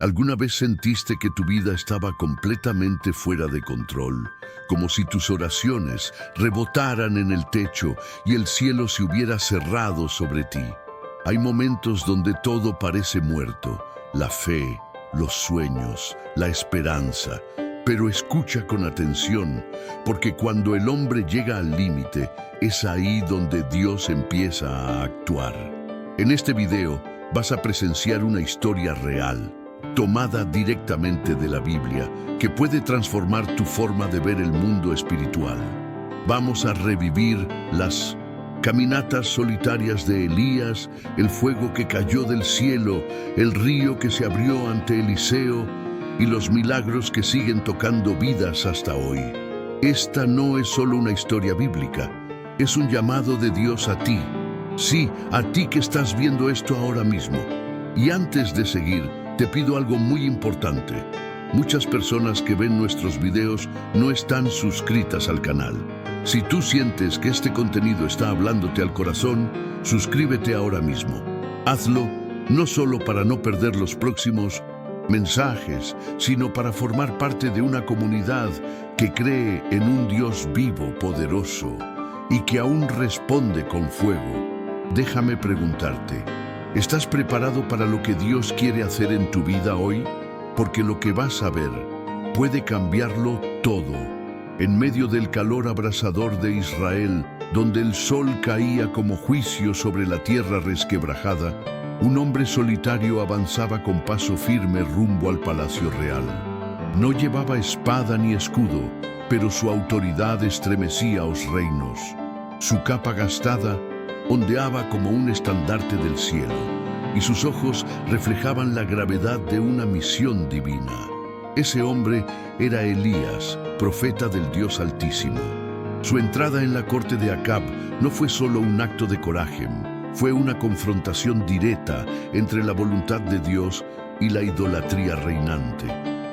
¿Alguna vez sentiste que tu vida estaba completamente fuera de control? Como si tus oraciones rebotaran en el techo y el cielo se hubiera cerrado sobre ti. Hay momentos donde todo parece muerto, la fe, los sueños, la esperanza. Pero escucha con atención, porque cuando el hombre llega al límite, es ahí donde Dios empieza a actuar. En este video vas a presenciar una historia real, tomada directamente de la Biblia, que puede transformar tu forma de ver el mundo espiritual. Vamos a revivir las caminatas solitarias de Elías, el fuego que cayó del cielo, el río que se abrió ante Eliseo y los milagros que siguen tocando vidas hasta hoy. Esta no es solo una historia bíblica, es un llamado de Dios a ti. Sí, a ti que estás viendo esto ahora mismo. Y antes de seguir, te pido algo muy importante. Muchas personas que ven nuestros videos no están suscritas al canal. Si tú sientes que este contenido está hablándote al corazón, suscríbete ahora mismo. Hazlo no solo para no perder los próximos mensajes, sino para formar parte de una comunidad que cree en un Dios vivo, poderoso y que aún responde con fuego. Déjame preguntarte, ¿estás preparado para lo que Dios quiere hacer en tu vida hoy? Porque lo que vas a ver puede cambiarlo todo. En medio del calor abrasador de Israel, donde el sol caía como juicio sobre la tierra resquebrajada, un hombre solitario avanzaba con paso firme rumbo al palacio real. No llevaba espada ni escudo, pero su autoridad estremecía a los reinos. Su capa gastada ondeaba como un estandarte del cielo, y sus ojos reflejaban la gravedad de una misión divina. Ese hombre era Elías, profeta del Dios Altísimo. Su entrada en la corte de Acab no fue solo un acto de coraje, fue una confrontación directa entre la voluntad de Dios y la idolatría reinante.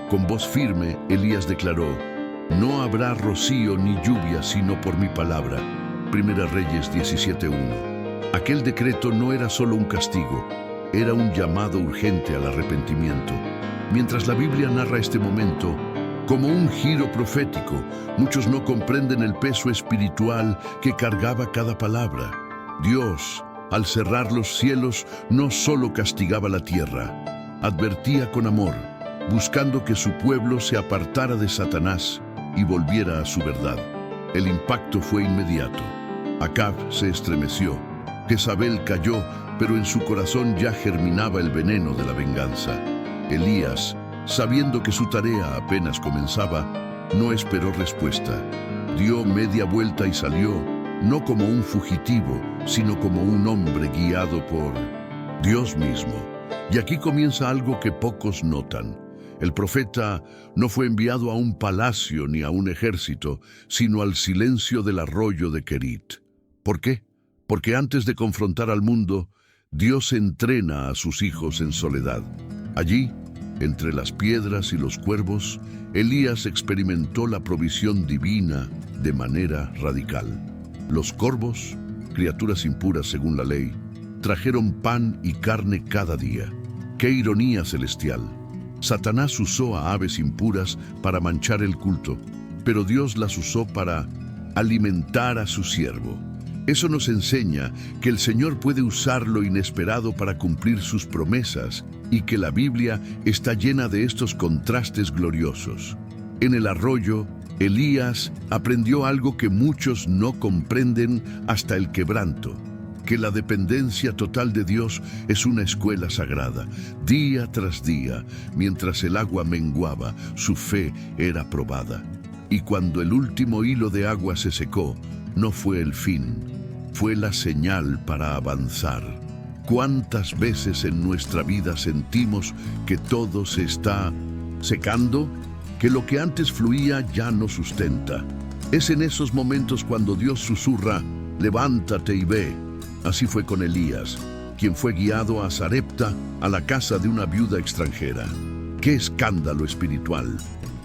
Con voz firme, Elías declaró: «No habrá rocío ni lluvia sino por mi palabra». Primera Reyes 17:1. Aquel decreto no era solo un castigo, era un llamado urgente al arrepentimiento. Mientras la Biblia narra este momento como un giro profético, muchos no comprenden el peso espiritual que cargaba cada palabra. Dios, al cerrar los cielos, no solo castigaba la tierra, advertía con amor, buscando que su pueblo se apartara de Satanás y volviera a su verdad. El impacto fue inmediato. Acab se estremeció, Jezabel cayó, pero en su corazón ya germinaba el veneno de la venganza. Elías, sabiendo que su tarea apenas comenzaba, no esperó respuesta. Dio media vuelta y salió, no como un fugitivo, sino como un hombre guiado por Dios mismo. Y aquí comienza algo que pocos notan. El profeta no fue enviado a un palacio ni a un ejército, sino al silencio del arroyo de Querit. ¿Por qué? Porque antes de confrontar al mundo, Dios entrena a sus hijos en soledad. Allí, entre las piedras y los cuervos, Elías experimentó la provisión divina de manera radical. Los corvos, criaturas impuras según la ley, trajeron pan y carne cada día. ¡Qué ironía celestial! Satanás usó a aves impuras para manchar el culto, pero Dios las usó para alimentar a su siervo. Eso nos enseña que el Señor puede usar lo inesperado para cumplir sus promesas y que la Biblia está llena de estos contrastes gloriosos. En el arroyo, Elías aprendió algo que muchos no comprenden hasta el quebranto, que la dependencia total de Dios es una escuela sagrada. Día tras día, mientras el agua menguaba, su fe era probada. Y cuando el último hilo de agua se secó, no fue el fin, fue la señal para avanzar. ¿Cuántas veces en nuestra vida sentimos que todo se está secando? Que lo que antes fluía ya no sustenta. Es en esos momentos cuando Dios susurra: «Levántate y ve». Así fue con Elías, quien fue guiado a Sarepta, a la casa de una viuda extranjera. ¡Qué escándalo espiritual!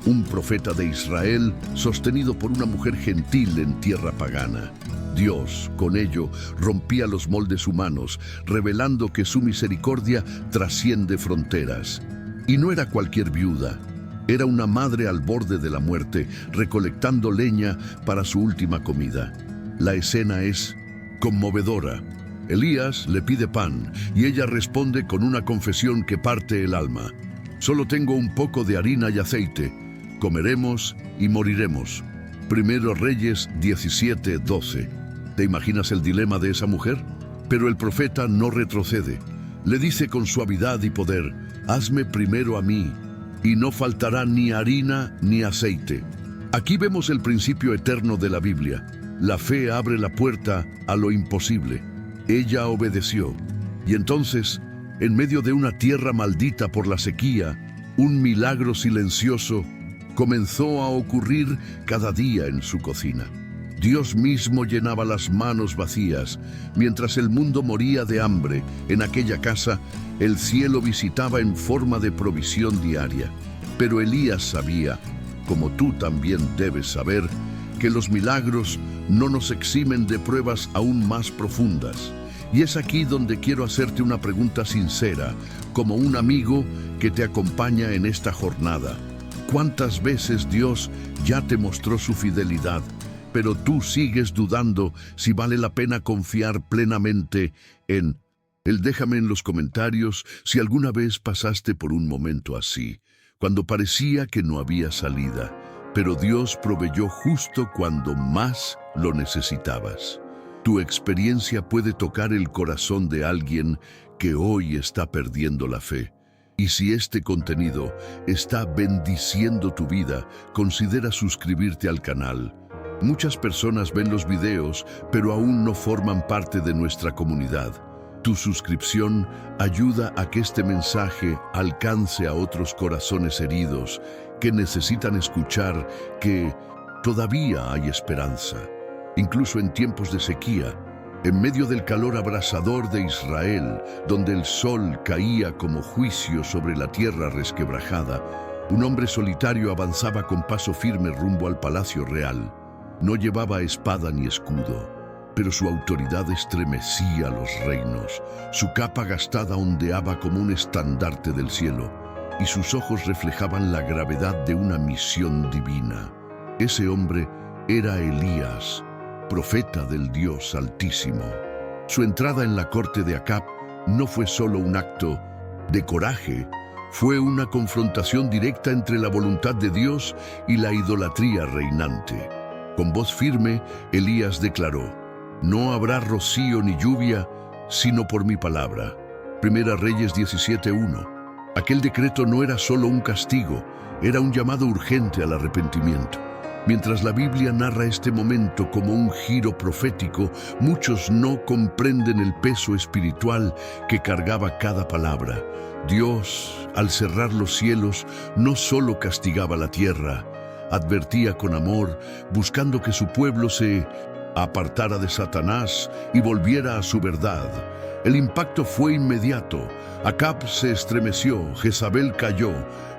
Un profeta de Israel sostenido por una mujer gentil en tierra pagana. Dios, con ello, rompía los moldes humanos, revelando que su misericordia trasciende fronteras. Y no era cualquier viuda, era una madre al borde de la muerte, recolectando leña para su última comida. La escena es conmovedora. Elías le pide pan y ella responde con una confesión que parte el alma. Solo tengo un poco de harina y aceite. Comeremos y moriremos. Primero Reyes 17:12. ¿Te imaginas el dilema de esa mujer? Pero el profeta no retrocede. Le dice con suavidad y poder: hazme primero a mí, y no faltará ni harina ni aceite. Aquí vemos el principio eterno de la Biblia. La fe abre la puerta a lo imposible. Ella obedeció. Y entonces, en medio de una tierra maldita por la sequía, un milagro silencioso comenzó a ocurrir cada día en su cocina. Dios mismo llenaba las manos vacías. Mientras el mundo moría de hambre, en aquella casa, el cielo visitaba en forma de provisión diaria. Pero Elías sabía, como tú también debes saber, que los milagros no nos eximen de pruebas aún más profundas. Y es aquí donde quiero hacerte una pregunta sincera, como un amigo que te acompaña en esta jornada. ¿Cuántas veces Dios ya te mostró su fidelidad, pero tú sigues dudando si vale la pena confiar plenamente en Él? Déjame en los comentarios si alguna vez pasaste por un momento así, cuando parecía que no había salida, pero Dios proveyó justo cuando más lo necesitabas. Tu experiencia puede tocar el corazón de alguien que hoy está perdiendo la fe. Y si este contenido está bendiciendo tu vida, considera suscribirte al canal. Muchas personas ven los videos, pero aún no forman parte de nuestra comunidad. Tu suscripción ayuda a que este mensaje alcance a otros corazones heridos que necesitan escuchar que todavía hay esperanza. Incluso en tiempos de sequía, en medio del calor abrasador de Israel, donde el sol caía como juicio sobre la tierra resquebrajada, un hombre solitario avanzaba con paso firme rumbo al palacio real. No llevaba espada ni escudo, pero su autoridad estremecía los reinos. Su capa gastada ondeaba como un estandarte del cielo, y sus ojos reflejaban la gravedad de una misión divina. Ese hombre era Elías, profeta del Dios Altísimo. Su entrada en la corte de Acab no fue solo un acto de coraje, fue una confrontación directa entre la voluntad de Dios y la idolatría reinante. Con voz firme, Elías declaró: no habrá rocío ni lluvia, sino por mi palabra. Primera Reyes 17:1. Aquel decreto no era solo un castigo, era un llamado urgente al arrepentimiento. Mientras la Biblia narra este momento como un giro profético, muchos no comprenden el peso espiritual que cargaba cada palabra. Dios, al cerrar los cielos, no solo castigaba la tierra, advertía con amor, buscando que su pueblo se apartara de Satanás y volviera a su verdad. El impacto fue inmediato. Acab se estremeció, Jezabel cayó,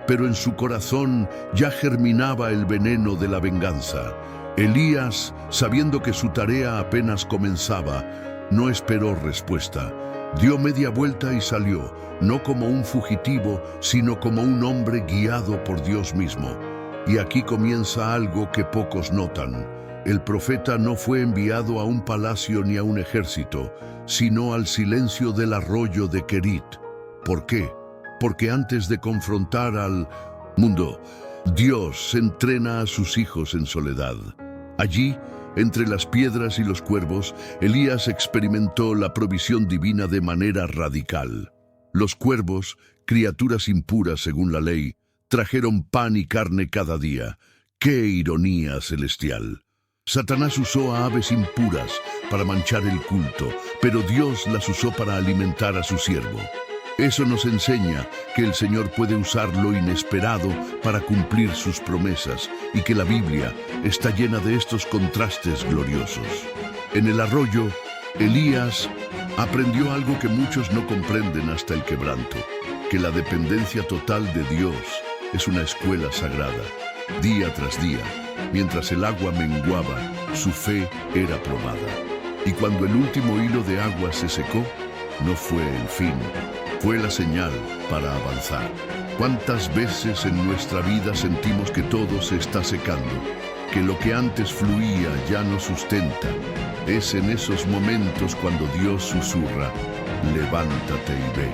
pero en su corazón ya germinaba el veneno de la venganza. Elías, sabiendo que su tarea apenas comenzaba, no esperó respuesta. Dio media vuelta y salió, no como un fugitivo, sino como un hombre guiado por Dios mismo. Y aquí comienza algo que pocos notan. El profeta no fue enviado a un palacio ni a un ejército, sino al silencio del arroyo de Querit. ¿Por qué? Porque antes de confrontar al mundo, Dios entrena a sus hijos en soledad. Allí, entre las piedras y los cuervos, Elías experimentó la provisión divina de manera radical. Los cuervos, criaturas impuras según la ley, trajeron pan y carne cada día. ¡Qué ironía celestial! Satanás usó a aves impuras para manchar el culto, pero Dios las usó para alimentar a su siervo. Eso nos enseña que el Señor puede usar lo inesperado para cumplir sus promesas y que la Biblia está llena de estos contrastes gloriosos. En el arroyo, Elías aprendió algo que muchos no comprenden hasta el quebranto, que la dependencia total de Dios es una escuela sagrada. Día tras día, mientras el agua menguaba, su fe era probada. Y cuando el último hilo de agua se secó, no fue el fin, fue la señal para avanzar. ¿Cuántas veces en nuestra vida sentimos que todo se está secando, que lo que antes fluía ya no sustenta? Es en esos momentos cuando Dios susurra, levántate y ve.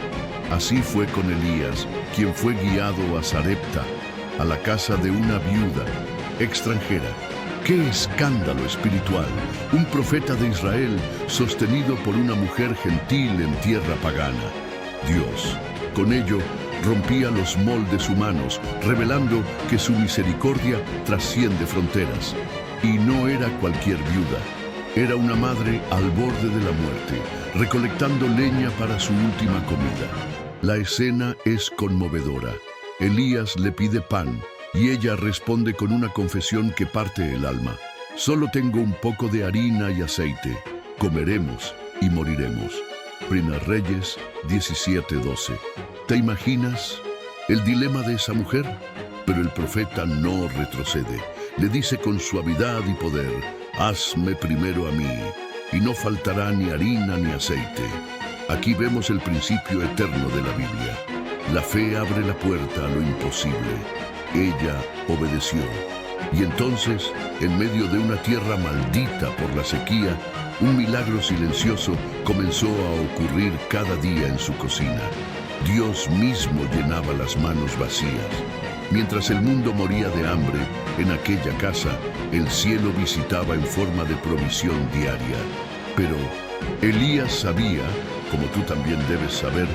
Así fue con Elías, quien fue guiado a Sarepta, a la casa de una viuda extranjera. ¡Qué escándalo espiritual! Un profeta de Israel sostenido por una mujer gentil en tierra pagana. Dios, con ello, rompía los moldes humanos, revelando que su misericordia trasciende fronteras. Y no era cualquier viuda. Era una madre al borde de la muerte, recolectando leña para su última comida. La escena es conmovedora. Elías le pide pan, y ella responde con una confesión que parte el alma. Solo tengo un poco de harina y aceite. Comeremos y moriremos. Primera Reyes 17:12. ¿Te imaginas el dilema de esa mujer? Pero el profeta no retrocede. Le dice con suavidad y poder, hazme primero a mí, y no faltará ni harina ni aceite. Aquí vemos el principio eterno de la Biblia. La fe abre la puerta a lo imposible. Ella obedeció. Y entonces, en medio de una tierra maldita por la sequía, un milagro silencioso comenzó a ocurrir cada día en su cocina. Dios mismo llenaba las manos vacías. Mientras el mundo moría de hambre, en aquella casa, el cielo visitaba en forma de provisión diaria. Pero Elías sabía, como tú también debes saber,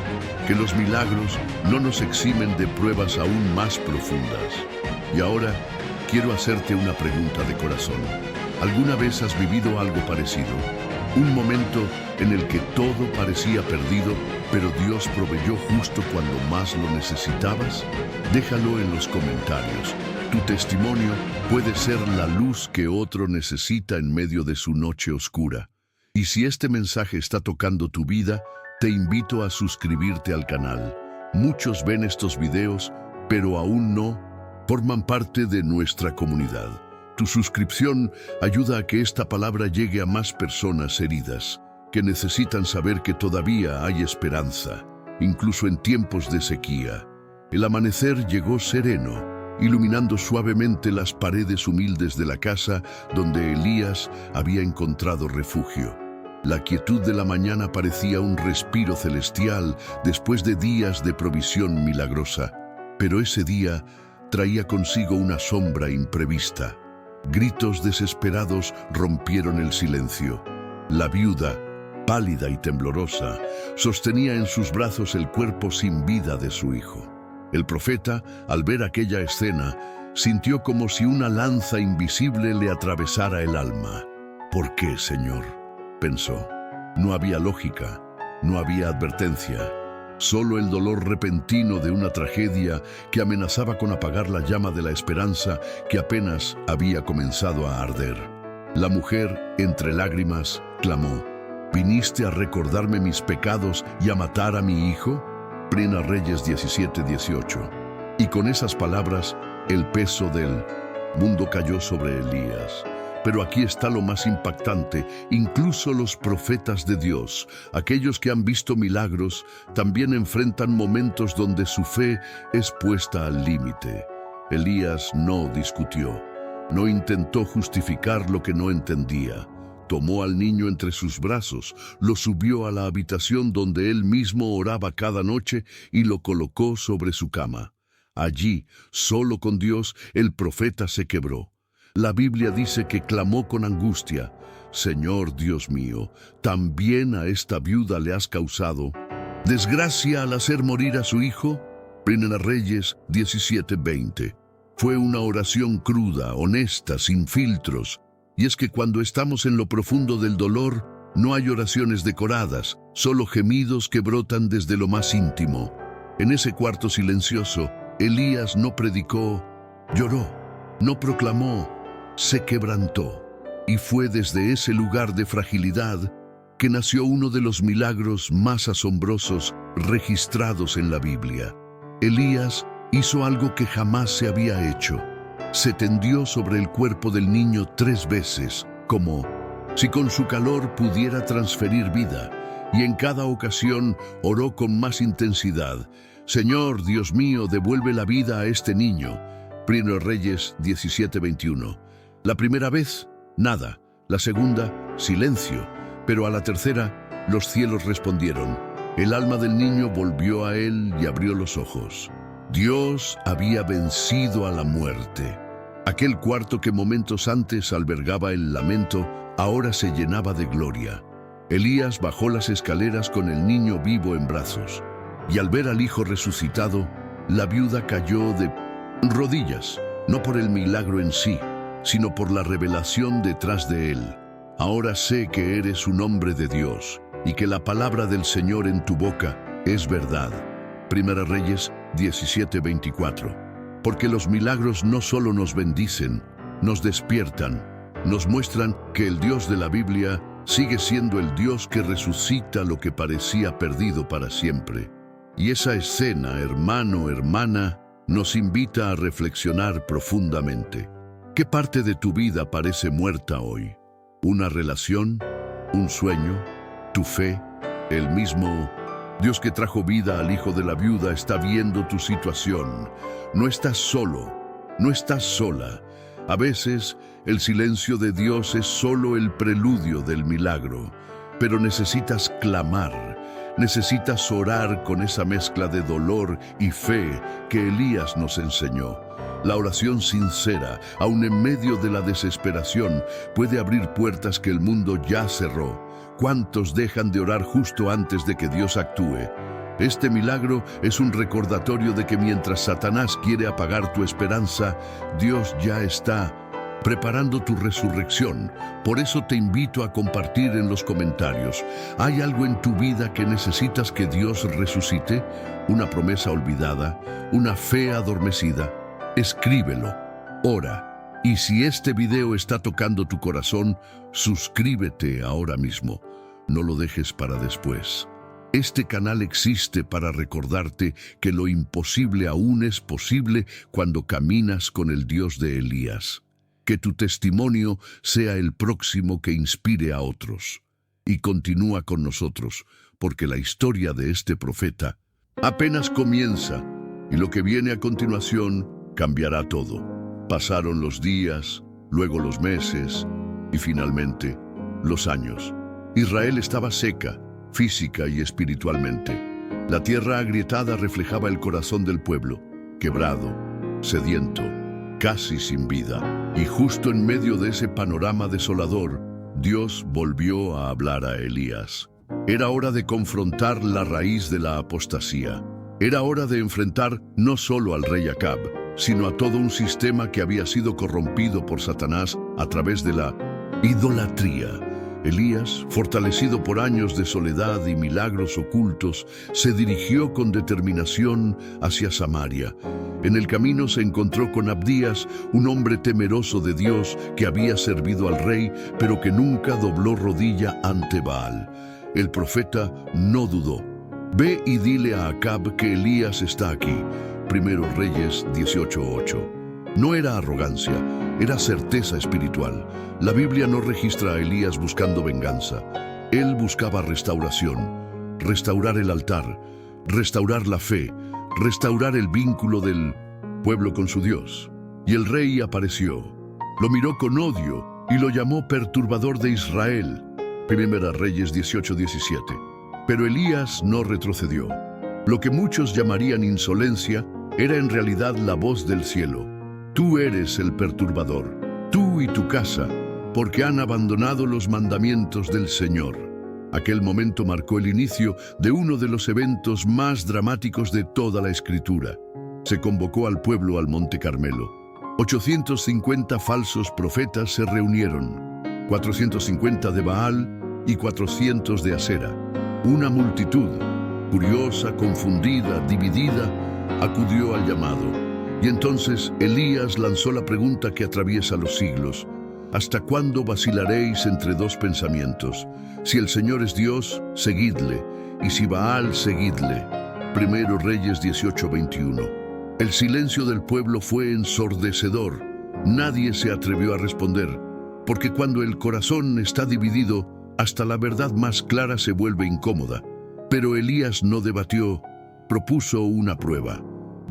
que los milagros no nos eximen de pruebas aún más profundas. Y ahora, quiero hacerte una pregunta de corazón. ¿Alguna vez has vivido algo parecido? Un momento en el que todo parecía perdido, pero Dios proveyó justo cuando más lo necesitabas. Déjalo en los comentarios. Tu testimonio puede ser la luz que otro necesita en medio de su noche oscura. Y si este mensaje está tocando tu vida, te invito a suscribirte al canal. Muchos ven estos videos, pero aún no forman parte de nuestra comunidad. Tu suscripción ayuda a que esta palabra llegue a más personas heridas, que necesitan saber que todavía hay esperanza, incluso en tiempos de sequía. El amanecer llegó sereno, iluminando suavemente las paredes humildes de la casa donde Elías había encontrado refugio. La quietud de la mañana parecía un respiro celestial después de días de provisión milagrosa. Pero ese día traía consigo una sombra imprevista. Gritos desesperados rompieron el silencio. La viuda, pálida y temblorosa, sostenía en sus brazos el cuerpo sin vida de su hijo. El profeta, al ver aquella escena, sintió como si una lanza invisible le atravesara el alma. ¿Por qué, Señor?, pensó. No había lógica, no había advertencia. Solo el dolor repentino de una tragedia que amenazaba con apagar la llama de la esperanza que apenas había comenzado a arder. La mujer, entre lágrimas, clamó, ¿viniste a recordarme mis pecados y a matar a mi hijo? Primera Reyes 17:18. Y con esas palabras, el peso del mundo cayó sobre Elías. Pero aquí está lo más impactante. Incluso los profetas de Dios, aquellos que han visto milagros, también enfrentan momentos donde su fe es puesta al límite. Elías no discutió, no intentó justificar lo que no entendía. Tomó al niño entre sus brazos, lo subió a la habitación donde él mismo oraba cada noche y lo colocó sobre su cama. Allí, solo con Dios, el profeta se quebró. La Biblia dice que clamó con angustia, Señor Dios mío, ¿también a esta viuda le has causado desgracia al hacer morir a su hijo? Primera Reyes 17:20. Fue una oración cruda, honesta, sin filtros. Y es que cuando estamos en lo profundo del dolor, no hay oraciones decoradas, solo gemidos que brotan desde lo más íntimo. En ese cuarto silencioso, Elías no predicó, lloró, no proclamó, se quebrantó. Y fue desde ese lugar de fragilidad que nació uno de los milagros más asombrosos registrados en la Biblia. Elías hizo algo que jamás se había hecho. Se tendió sobre el cuerpo del niño 3 veces, como si con su calor pudiera transferir vida, y en cada ocasión oró con más intensidad, Señor, Dios mío, devuelve la vida a este niño. Primero Reyes 17:21. La primera vez, nada. La segunda, silencio. Pero a la tercera, los cielos respondieron. El alma del niño volvió a él y abrió los ojos. Dios había vencido a la muerte. Aquel cuarto que momentos antes albergaba el lamento, ahora se llenaba de gloria. Elías bajó las escaleras con el niño vivo en brazos, y al ver al hijo resucitado, la viuda cayó de rodillas, no por el milagro en sí, sino por la revelación detrás de él. Ahora sé que eres un hombre de Dios, y que la palabra del Señor en tu boca es verdad. Primera Reyes 17:24. Porque los milagros no solo nos bendicen, nos despiertan, nos muestran que el Dios de la Biblia sigue siendo el Dios que resucita lo que parecía perdido para siempre. Y esa escena, hermano, hermana, nos invita a reflexionar profundamente. ¿Qué parte de tu vida parece muerta hoy? ¿Una relación? ¿Un sueño? ¿Tu fe? ¿El mismo Dios que trajo vida al hijo de la viuda está viendo tu situación? No estás solo, no estás sola. A veces, el silencio de Dios es solo el preludio del milagro, pero necesitas clamar, necesitas orar con esa mezcla de dolor y fe que Elías nos enseñó. La oración sincera, aun en medio de la desesperación, puede abrir puertas que el mundo ya cerró. ¿Cuántos dejan de orar justo antes de que Dios actúe? Este milagro es un recordatorio de que mientras Satanás quiere apagar tu esperanza, Dios ya está preparando tu resurrección. Por eso te invito a compartir en los comentarios. ¿Hay algo en tu vida que necesitas que Dios resucite? ¿Una promesa olvidada? ¿Una fe adormecida? Escríbelo. Ora. Y si este video está tocando tu corazón, suscríbete ahora mismo. No lo dejes para después. Este canal existe para recordarte que lo imposible aún es posible cuando caminas con el Dios de Elías. Que tu testimonio sea el próximo que inspire a otros. Y continúa con nosotros, porque la historia de este profeta apenas comienza, y lo que viene a continuación cambiará todo. Pasaron los días, luego los meses y finalmente los años. Israel estaba seca, física y espiritualmente. La tierra agrietada reflejaba el corazón del pueblo, quebrado, sediento, casi sin vida. Y justo en medio de ese panorama desolador, Dios volvió a hablar a Elías. Era hora de confrontar la raíz de la apostasía. Era hora de enfrentar no solo al rey Acab, sino a todo un sistema que había sido corrompido por Satanás a través de la idolatría. Elías, fortalecido por años de soledad y milagros ocultos, se dirigió con determinación hacia Samaria. En el camino se encontró con Abdías, un hombre temeroso de Dios que había servido al rey, pero que nunca dobló rodilla ante Baal. El profeta no dudó. Ve y dile a Acab que Elías está aquí. Primero Reyes 18:8. No era arrogancia, era certeza espiritual. La Biblia no registra a Elías buscando venganza. Él buscaba restauración, restaurar el altar, restaurar la fe, restaurar el vínculo del pueblo con su Dios. Y el rey apareció. Lo miró con odio y lo llamó perturbador de Israel. Primera Reyes 18:17. Pero Elías no retrocedió. Lo que muchos llamarían insolencia era en realidad la voz del cielo. Tú eres el perturbador, tú y tu casa, porque han abandonado los mandamientos del Señor. Aquel momento marcó el inicio de uno de los eventos más dramáticos de toda la Escritura. Se convocó al pueblo al Monte Carmelo. 850 falsos profetas se reunieron, 450 de Baal y 400 de Asera. Una multitud, curiosa, confundida, dividida, acudió al llamado. Y entonces Elías lanzó la pregunta que atraviesa los siglos. ¿Hasta cuándo vacilaréis entre dos pensamientos? Si el Señor es Dios, seguidle, y si Baal, seguidle. Primero Reyes 18:21. El silencio del pueblo fue ensordecedor. Nadie se atrevió a responder, porque cuando el corazón está dividido, hasta la verdad más clara se vuelve incómoda. Pero Elías no debatió, propuso una prueba: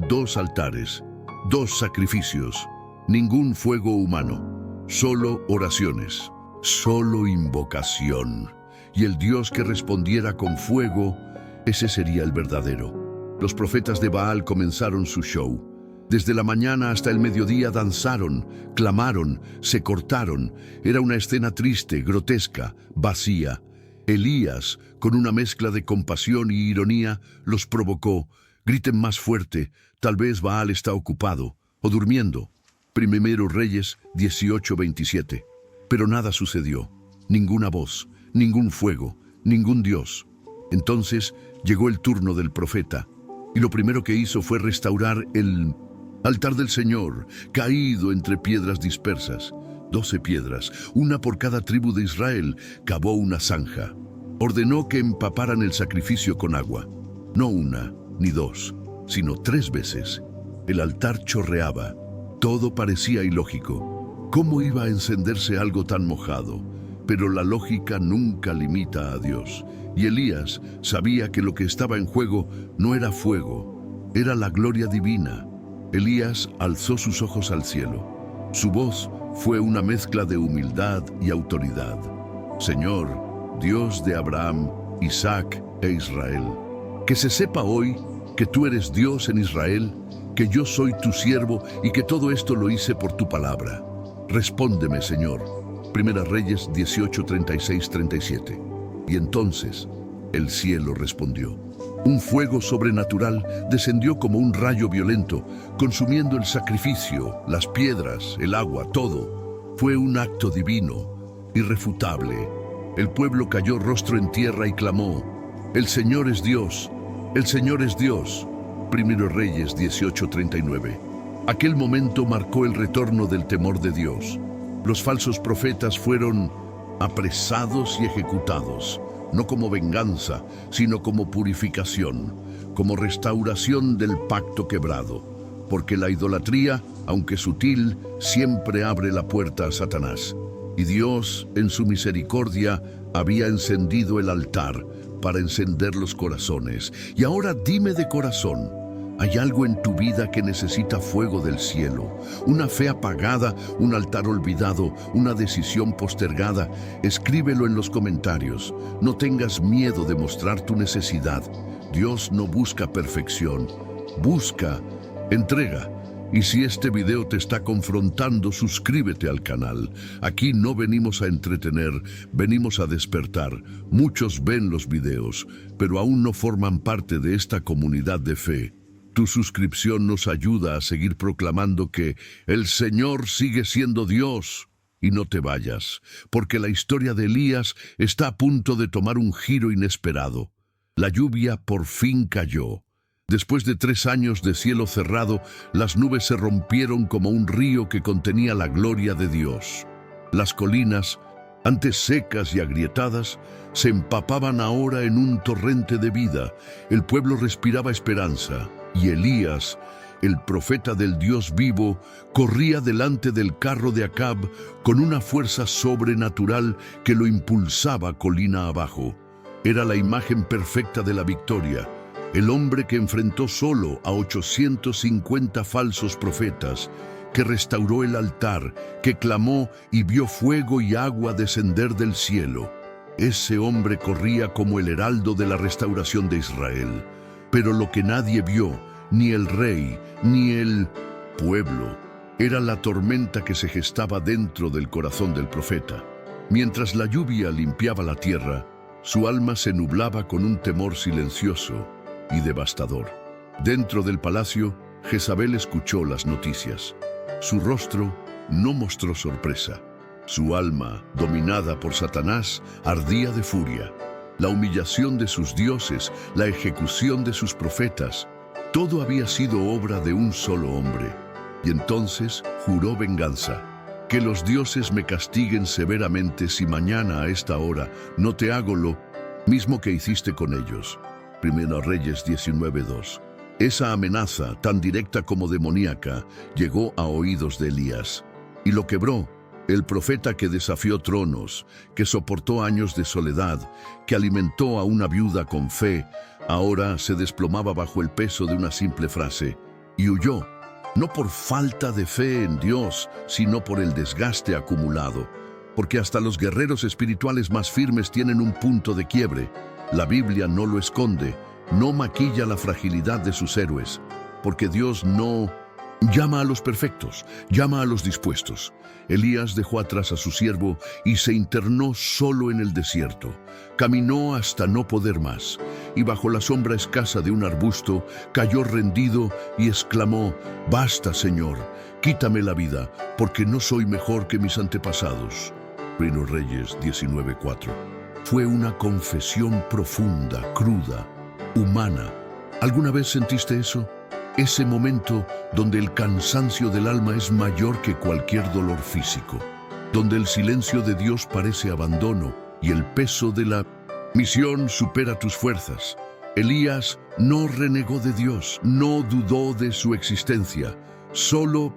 2 altares, 2 sacrificios, ningún fuego humano, solo oraciones, solo invocación. Y el Dios que respondiera con fuego, ese sería el verdadero. Los profetas de Baal comenzaron su show. Desde la mañana hasta el mediodía danzaron, clamaron, se cortaron. Era una escena triste, grotesca, vacía. Elías, con una mezcla de compasión y ironía, los provocó: griten más fuerte, tal vez Baal está ocupado o durmiendo. Primero Reyes 18:27. Pero nada sucedió, ninguna voz, ningún fuego, ningún Dios. Entonces llegó el turno del profeta, y lo primero que hizo fue restaurar el altar del Señor, caído entre piedras dispersas. 12 piedras, una por cada tribu de Israel, cavó una zanja. Ordenó que empaparan el sacrificio con agua. No una, ni 2, sino 3 veces. El altar chorreaba. Todo parecía ilógico. ¿Cómo iba a encenderse algo tan mojado? Pero la lógica nunca limita a Dios. Y Elías sabía que lo que estaba en juego no era fuego, era la gloria divina. Elías alzó sus ojos al cielo. Su voz fue una mezcla de humildad y autoridad. Señor, Dios de Abraham, Isaac e Israel, que se sepa hoy que tú eres Dios en Israel, que yo soy tu siervo y que todo esto lo hice por tu palabra. Respóndeme, Señor. Primera Reyes 18:36-37. Y entonces el cielo respondió. Un fuego sobrenatural descendió como un rayo violento, consumiendo el sacrificio, las piedras, el agua, todo. Fue un acto divino, irrefutable. El pueblo cayó rostro en tierra y clamó: el Señor es Dios, el Señor es Dios. Primero Reyes 18:39. Aquel momento marcó el retorno del temor de Dios. Los falsos profetas fueron apresados y ejecutados, no como venganza, sino como purificación, como restauración del pacto quebrado, porque la idolatría, aunque sutil, siempre abre la puerta a Satanás. Y Dios, en su misericordia, había encendido el altar para encender los corazones. Y ahora dime de corazón, ¿hay algo en tu vida que necesita fuego del cielo? Una fe apagada, un altar olvidado, una decisión postergada. Escríbelo en los comentarios. No tengas miedo de mostrar tu necesidad. Dios no busca perfección, busca entrega. Y si este video te está confrontando, suscríbete al canal. Aquí no venimos a entretener, venimos a despertar. Muchos ven los videos, pero aún no forman parte de esta comunidad de fe. Tu suscripción nos ayuda a seguir proclamando que el Señor sigue siendo Dios. Y no te vayas, porque la historia de Elías está a punto de tomar un giro inesperado. La lluvia por fin cayó. Después de 3 años de cielo cerrado, las nubes se rompieron como un río que contenía la gloria de Dios. Las colinas, antes secas y agrietadas, se empapaban ahora en un torrente de vida. El pueblo respiraba esperanza. Y Elías, el profeta del Dios vivo, corría delante del carro de Acab con una fuerza sobrenatural que lo impulsaba colina abajo. Era la imagen perfecta de la victoria. El hombre que enfrentó solo a 850 falsos profetas, que restauró el altar, que clamó y vio fuego y agua descender del cielo. Ese hombre corría como el heraldo de la restauración de Israel. Pero lo que nadie vio, ni el rey, ni el pueblo, era la tormenta que se gestaba dentro del corazón del profeta. Mientras la lluvia limpiaba la tierra, su alma se nublaba con un temor silencioso y devastador. Dentro del palacio, Jezabel escuchó las noticias. Su rostro no mostró sorpresa. Su alma, dominada por Satanás, ardía de furia. La humillación de sus dioses, la ejecución de sus profetas, todo había sido obra de un solo hombre. Y entonces juró venganza. Que los dioses me castiguen severamente si mañana a esta hora no te hago lo mismo que hiciste con ellos. Primera Reyes 19:2. Esa amenaza, tan directa como demoníaca, llegó a oídos de Elías y lo quebró. El profeta que desafió tronos, que soportó años de soledad, que alimentó a una viuda con fe, Ahora se desplomaba bajo el peso de una simple frase y huyó, no por falta de fe en Dios, sino por el desgaste acumulado. Porque hasta los guerreros espirituales más firmes tienen un punto de quiebre. La Biblia no lo esconde, no maquilla la fragilidad de sus héroes, porque Dios no llama a los perfectos, llama a los dispuestos. Elías dejó atrás a su siervo y se internó solo en el desierto. Caminó hasta no poder más, y bajo la sombra escasa de un arbusto cayó rendido y exclamó: «Basta, Señor, quítame la vida, porque no soy mejor que mis antepasados». Primero Reyes 19:4. Fue una confesión profunda, cruda, humana. ¿Alguna vez sentiste eso? Ese momento donde el cansancio del alma es mayor que cualquier dolor físico, donde el silencio de Dios parece abandono y el peso de la misión supera tus fuerzas. Elías no renegó de Dios, no dudó de su existencia, solo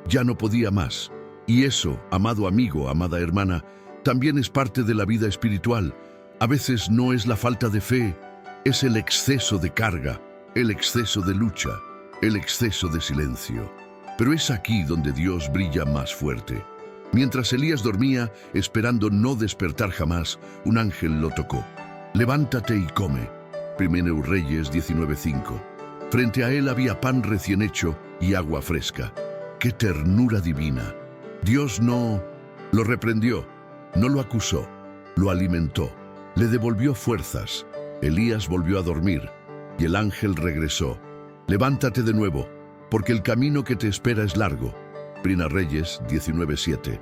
ya no podía más. Y eso, amado amigo, amada hermana, también es parte de la vida espiritual. A veces no es la falta de fe, es el exceso de carga, el exceso de lucha, el exceso de silencio. Pero es aquí donde Dios brilla más fuerte. Mientras Elías dormía, esperando no despertar jamás, un ángel lo tocó. «Levántate y come». Primero Reyes 19:5. Frente a él había pan recién hecho y agua fresca. ¡Qué ternura divina! Dios no lo reprendió, no lo acusó, lo alimentó, le devolvió fuerzas. Elías volvió a dormir y el ángel regresó. «Levántate de nuevo, porque el camino que te espera es largo». Primera Reyes 19:7.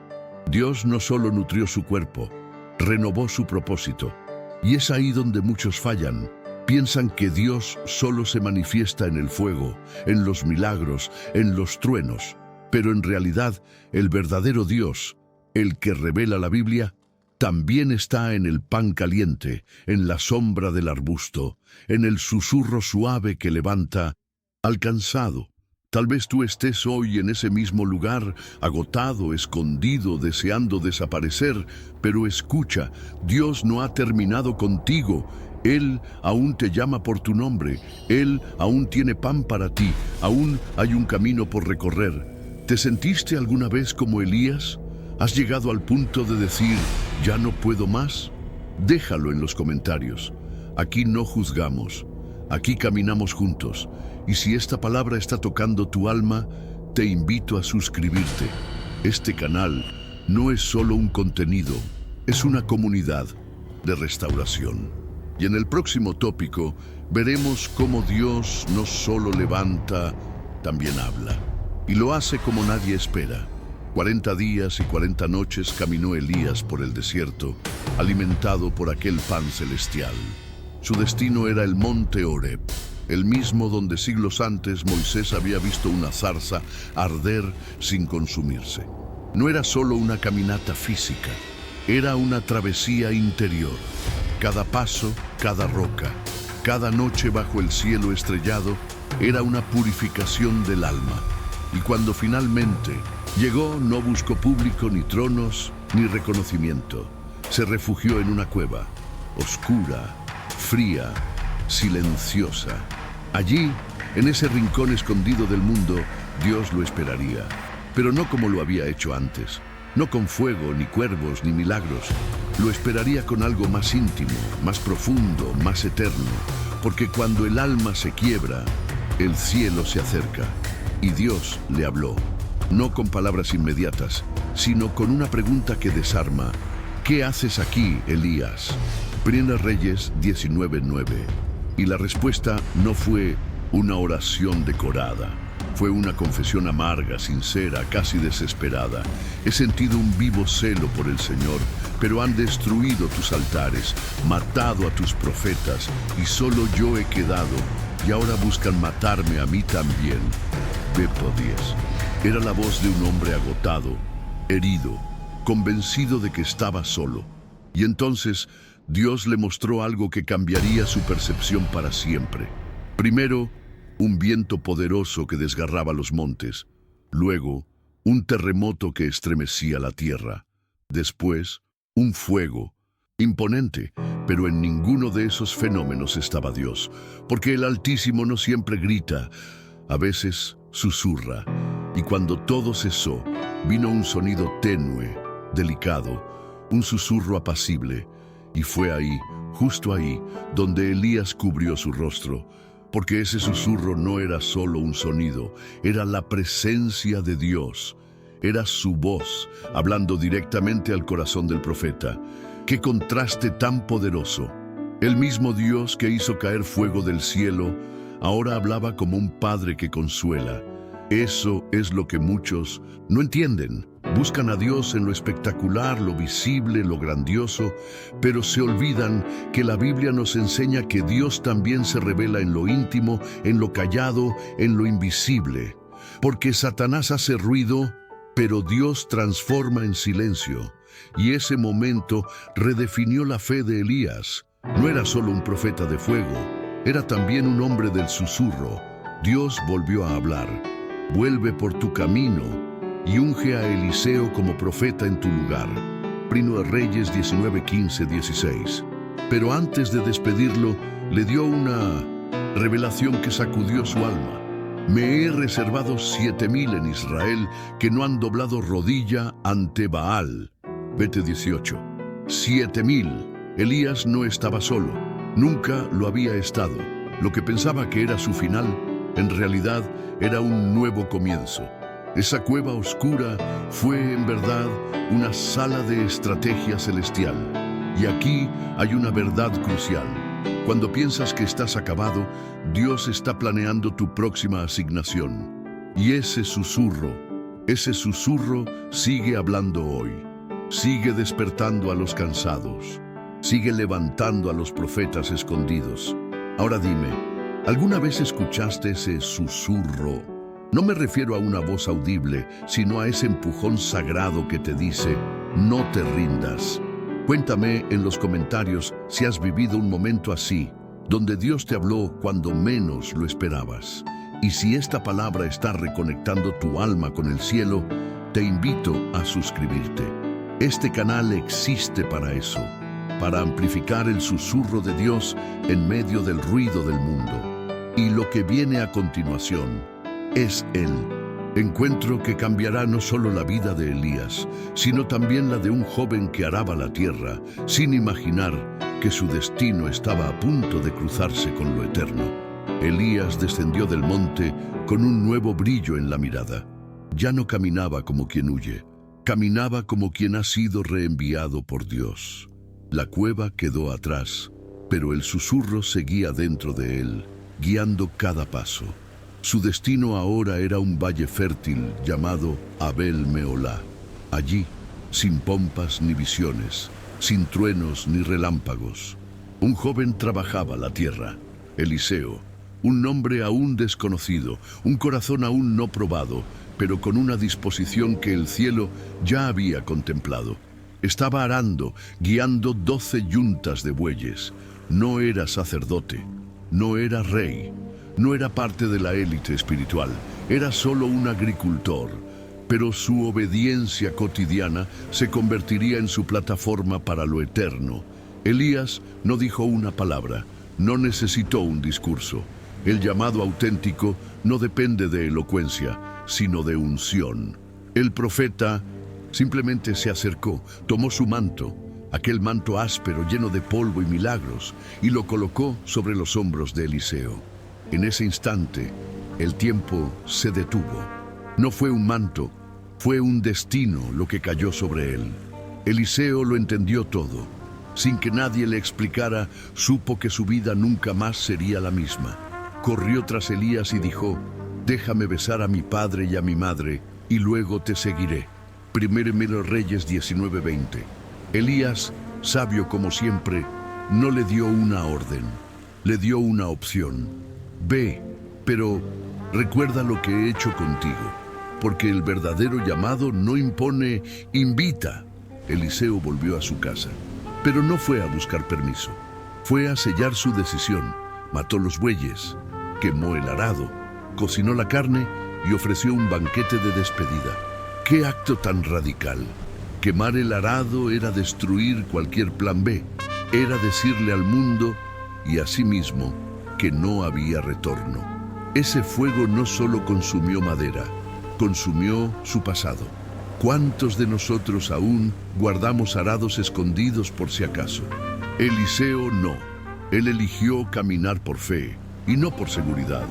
Dios no solo nutrió su cuerpo, renovó su propósito. Y es ahí donde muchos fallan. Piensan que Dios solo se manifiesta en el fuego, en los milagros, en los truenos. Pero en realidad, el verdadero Dios, el que revela la Biblia, también está en el pan caliente, en la sombra del arbusto, en el susurro suave que levanta al cansado. Tal vez tú estés hoy en ese mismo lugar, agotado, escondido, deseando desaparecer, pero escucha, Dios no ha terminado contigo. Él aún te llama por tu nombre, Él aún tiene pan para ti, aún hay un camino por recorrer. ¿Te sentiste alguna vez como Elías? ¿Has llegado al punto de decir, ya no puedo más? Déjalo en los comentarios. Aquí no juzgamos, aquí caminamos juntos. Y si esta palabra está tocando tu alma, te invito a suscribirte. Este canal no es solo un contenido, es una comunidad de restauración. Y en el próximo tópico veremos cómo Dios no solo levanta, también habla. Y lo hace como nadie espera. 40 días y 40 noches caminó Elías por el desierto, alimentado por aquel pan celestial. Su destino era el monte Horeb, el mismo donde siglos antes Moisés había visto una zarza arder sin consumirse. No era solo una caminata física, era una travesía interior. Cada paso, cada roca, cada noche bajo el cielo estrellado era una purificación del alma. Y cuando finalmente llegó, no buscó público, ni tronos, ni reconocimiento. Se refugió en una cueva, oscura, fría, silenciosa. Allí, en ese rincón escondido del mundo, Dios lo esperaría. Pero no como lo había hecho antes. No con fuego, ni cuervos, ni milagros. Lo esperaría con algo más íntimo, más profundo, más eterno. Porque cuando el alma se quiebra, el cielo se acerca. Y Dios le habló, no con palabras inmediatas, sino con una pregunta que desarma. ¿Qué haces aquí, Elías? Primera Reyes 19:9. Y la respuesta no fue una oración decorada. Fue una confesión amarga, sincera, casi desesperada. He sentido un vivo celo por el Señor, pero han destruido tus altares, matado a tus profetas, y solo yo he quedado, y ahora buscan matarme a mí también. Beppo 10. Era la voz de un hombre agotado, herido, convencido de que estaba solo. Y entonces Dios le mostró algo que cambiaría su percepción para siempre. Primero, un viento poderoso que desgarraba los montes. Luego, un terremoto que estremecía la tierra. Después, un fuego, imponente, Pero en ninguno de esos fenómenos estaba Dios, porque el Altísimo no siempre grita, a veces susurra. Y cuando todo cesó, vino un sonido tenue, delicado, un susurro apacible, y fue ahí, justo ahí, donde Elías cubrió su rostro, porque ese susurro no era solo un sonido, era la presencia de Dios, era su voz, hablando directamente al corazón del profeta. ¡Qué contraste tan poderoso! El mismo Dios que hizo caer fuego del cielo, ahora hablaba como un padre que consuela. Eso es lo que muchos no entienden. Buscan a Dios en lo espectacular, lo visible, lo grandioso, pero se olvidan que la Biblia nos enseña que Dios también se revela en lo íntimo, en lo callado, en lo invisible. Porque Satanás hace ruido, pero Dios transforma en silencio. Y ese momento redefinió la fe de Elías. No era solo un profeta de fuego, era también un hombre del susurro. Dios volvió a hablar. Vuelve por tu camino y unge a Eliseo como profeta en tu lugar. Primero de Reyes 19, 15, 16. Pero antes de despedirlo, le dio una revelación que sacudió su alma. Me he reservado 7,000 en Israel que no han doblado rodilla ante Baal. Vete 18. 7,000. Elías no estaba solo. Nunca lo había estado. Lo que pensaba que era su final, en realidad era un nuevo comienzo. Esa cueva oscura fue en verdad una sala de estrategia celestial. Y aquí hay una verdad crucial. Cuando piensas que estás acabado, Dios está planeando tu próxima asignación. Y ese susurro sigue hablando hoy. Sigue despertando a los cansados. Sigue levantando a los profetas escondidos. Ahora dime, ¿alguna vez escuchaste ese susurro? No me refiero a una voz audible, sino a ese empujón sagrado que te dice, no te rindas. Cuéntame en los comentarios si has vivido un momento así, donde Dios te habló cuando menos lo esperabas. Y si esta palabra está reconectando tu alma con el cielo, te invito a suscribirte. Este canal existe para eso, para amplificar el susurro de Dios en medio del ruido del mundo. Y lo que viene a continuación es el encuentro que cambiará no solo la vida de Elías, sino también la de un joven que araba la tierra, sin imaginar que su destino estaba a punto de cruzarse con lo eterno. Elías descendió del monte con un nuevo brillo en la mirada. Ya no caminaba como quien huye, caminaba como quien ha sido reenviado por Dios. La cueva quedó atrás, pero el susurro seguía dentro de él, guiando cada paso. Su destino ahora era un valle fértil llamado Abel Meolá. Allí, sin pompas ni visiones, sin truenos ni relámpagos, un joven trabajaba la tierra, Eliseo, un nombre aún desconocido, un corazón aún no probado, pero con una disposición que el cielo ya había contemplado. Estaba arando, guiando 12 yuntas de bueyes. No era sacerdote, no era rey, no era parte de la élite espiritual, era solo un agricultor, pero su obediencia cotidiana se convertiría en su plataforma para lo eterno. Elías no dijo una palabra, no necesitó un discurso. El llamado auténtico no depende de elocuencia, sino de unción. El profeta simplemente se acercó, tomó su manto, aquel manto áspero lleno de polvo y milagros, y lo colocó sobre los hombros de Eliseo. En ese instante, el tiempo se detuvo. No fue un manto, fue un destino lo que cayó sobre él. Eliseo lo entendió todo. Sin que nadie le explicara, supo que su vida nunca más sería la misma. Corrió tras Elías y dijo, déjame besar a mi padre y a mi madre, y luego te seguiré. Primero Reyes 19:20. Elías, sabio como siempre, no le dio una orden, le dio una opción. Ve, pero recuerda lo que he hecho contigo, porque el verdadero llamado no impone, invita. Eliseo volvió a su casa, pero no fue a buscar permiso. Fue a sellar su decisión. Mató los bueyes, quemó el arado, cocinó la carne y ofreció un banquete de despedida. ¡Qué acto tan radical! Quemar el arado era destruir cualquier plan B. era decirle al mundo y a sí mismo que no había retorno. Ese fuego no solo consumió madera, consumió su pasado. ¿Cuántos de nosotros aún guardamos arados escondidos por si acaso? Eliseo no. Él eligió caminar por fe y no por seguridad.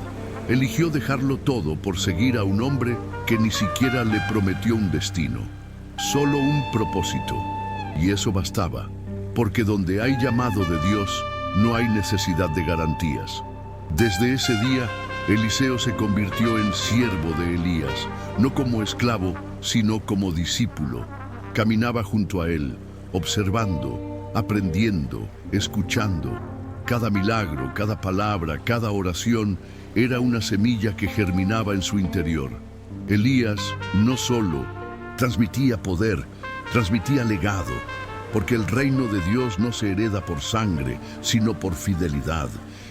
Eligió dejarlo todo por seguir a un hombre que ni siquiera le prometió un destino, solo un propósito. Y eso bastaba, porque donde hay llamado de Dios, no hay necesidad de garantías. Desde ese día, Eliseo se convirtió en siervo de Elías, no como esclavo, sino como discípulo. Caminaba junto a él, observando, aprendiendo, escuchando. Cada milagro, cada palabra, cada oración era una semilla que germinaba en su interior. Elías no solo transmitía poder, transmitía legado, porque el reino de Dios no se hereda por sangre, sino por fidelidad.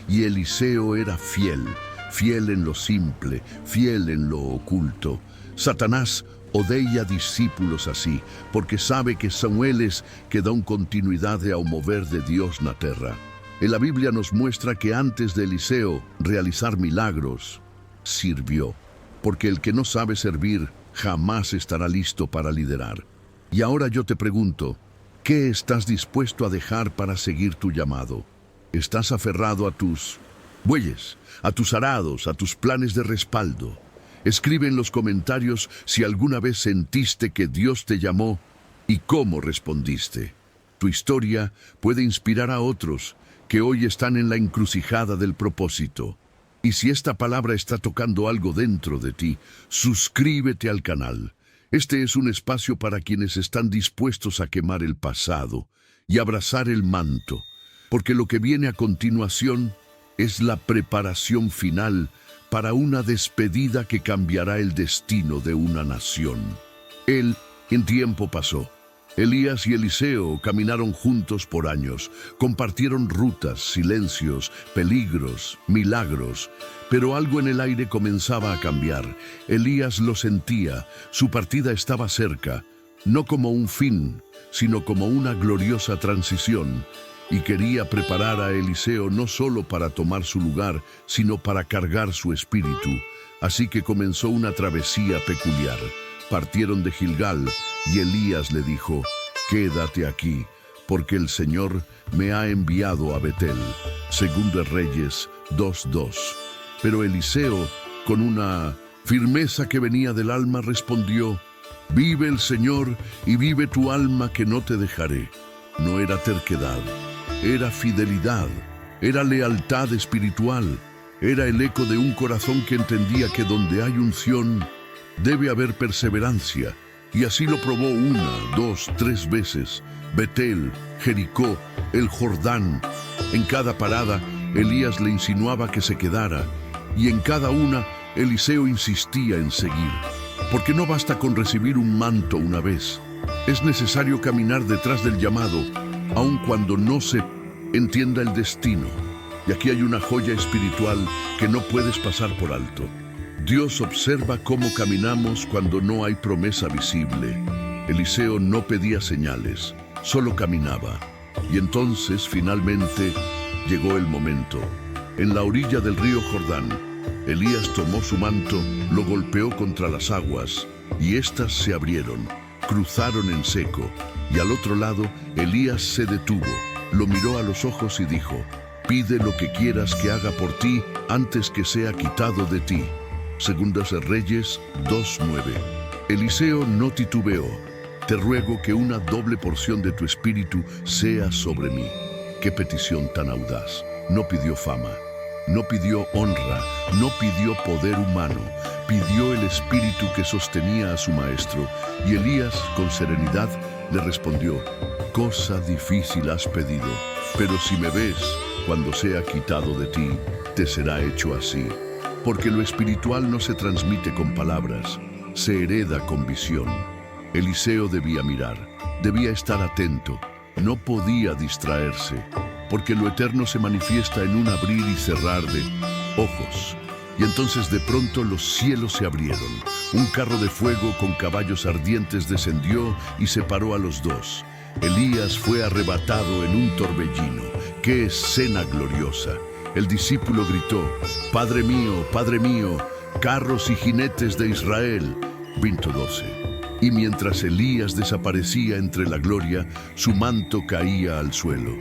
Y Eliseo era fiel, fiel en lo simple, fiel en lo oculto. Satanás odia discípulos así, porque sabe que son eles que dan continuidad ao mover de Dios na terra. En la Biblia nos muestra que antes de Eliseo realizar milagros, sirvió, porque el que no sabe servir jamás estará listo para liderar. Y ahora yo te pregunto, ¿qué estás dispuesto a dejar para seguir tu llamado? ¿Estás aferrado a tus bueyes, a tus arados, a tus planes de respaldo? Escribe en los comentarios si alguna vez sentiste que Dios te llamó y cómo respondiste. Tu historia puede inspirar a otros que hoy están en la encrucijada del propósito. Y si esta palabra está tocando algo dentro de ti, suscríbete al canal. Este es un espacio para quienes están dispuestos a quemar el pasado y abrazar el manto, porque lo que viene a continuación es la preparación final para una despedida que cambiará el destino de una nación. El tiempo pasó. Elías y Eliseo caminaron juntos por años, compartieron rutas, silencios, peligros, milagros, pero algo en el aire comenzaba a cambiar. Elías lo sentía, su partida estaba cerca, no como un fin, sino como una gloriosa transición, y quería preparar a Eliseo no solo para tomar su lugar, sino para cargar su espíritu. Así que comenzó una travesía peculiar. Partieron de Gilgal y Elías le dijo: «Quédate aquí, porque el Señor me ha enviado a Betel». Segunda de Reyes 2:2. Pero Eliseo, con una firmeza que venía del alma, respondió: «Vive el Señor y vive tu alma, que no te dejaré». No era terquedad, era fidelidad, era lealtad espiritual, era el eco de un corazón que entendía que donde hay unción, debe haber perseverancia, y así lo probó 1, 2, 3 veces. Betel, Jericó, el Jordán. En cada parada, Elías le insinuaba que se quedara, y en cada una, Eliseo insistía en seguir. Porque no basta con recibir un manto una vez. Es necesario caminar detrás del llamado, aun cuando no se entienda el destino. Y aquí hay una joya espiritual que no puedes pasar por alto. Dios observa cómo caminamos cuando no hay promesa visible. Eliseo no pedía señales, solo caminaba. Y entonces, finalmente, llegó el momento. En la orilla del río Jordán, Elías tomó su manto, lo golpeó contra las aguas, y éstas se abrieron, cruzaron en seco. Y al otro lado, Elías se detuvo, lo miró a los ojos y dijo: «Pide lo que quieras que haga por ti antes que sea quitado de ti». Segundas de Reyes 2:9. Eliseo no titubeó: «Te ruego que una doble porción de tu espíritu sea sobre mí». Qué petición tan audaz. No pidió fama, no pidió honra, no pidió poder humano, pidió el espíritu que sostenía a su maestro. Y Elías, con serenidad, le respondió: «Cosa difícil has pedido, pero si me ves, cuando sea quitado de ti, te será hecho así». Porque lo espiritual no se transmite con palabras, se hereda con visión. Eliseo debía mirar, debía estar atento, no podía distraerse, porque lo eterno se manifiesta en un abrir y cerrar de ojos. Y entonces de pronto los cielos se abrieron, un carro de fuego con caballos ardientes descendió y separó a los dos. Elías fue arrebatado en un torbellino. ¡Qué escena gloriosa! El discípulo gritó: Padre mío, carros y jinetes de Israel. Vinto 12. Y mientras Elías desaparecía entre la gloria, su manto caía al suelo,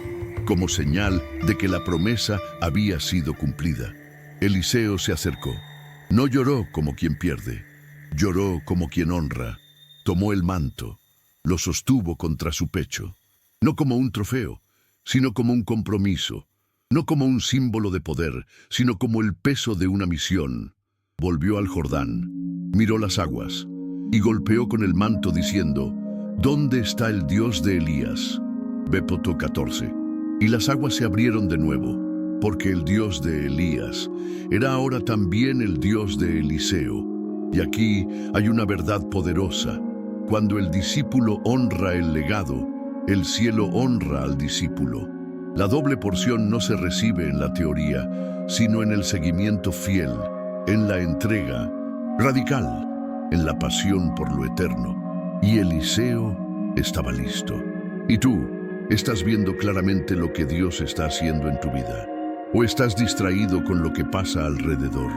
como señal de que la promesa había sido cumplida. Eliseo se acercó. No lloró como quien pierde, lloró como quien honra. Tomó el manto, lo sostuvo contra su pecho, no como un trofeo, sino como un compromiso, no como un símbolo de poder, sino como el peso de una misión. Volvió al Jordán, miró las aguas y golpeó con el manto diciendo: ¿Dónde está el Dios de Elías? Bépoto 14. Y las aguas se abrieron de nuevo, porque el Dios de Elías era ahora también el Dios de Eliseo. Y aquí hay una verdad poderosa. Cuando el discípulo honra el legado, el cielo honra al discípulo. La doble porción no se recibe en la teoría, sino en el seguimiento fiel, en la entrega radical, en la pasión por lo eterno. Y Eliseo estaba listo. ¿Y tú? ¿Estás viendo claramente lo que Dios está haciendo en tu vida? ¿O estás distraído con lo que pasa alrededor?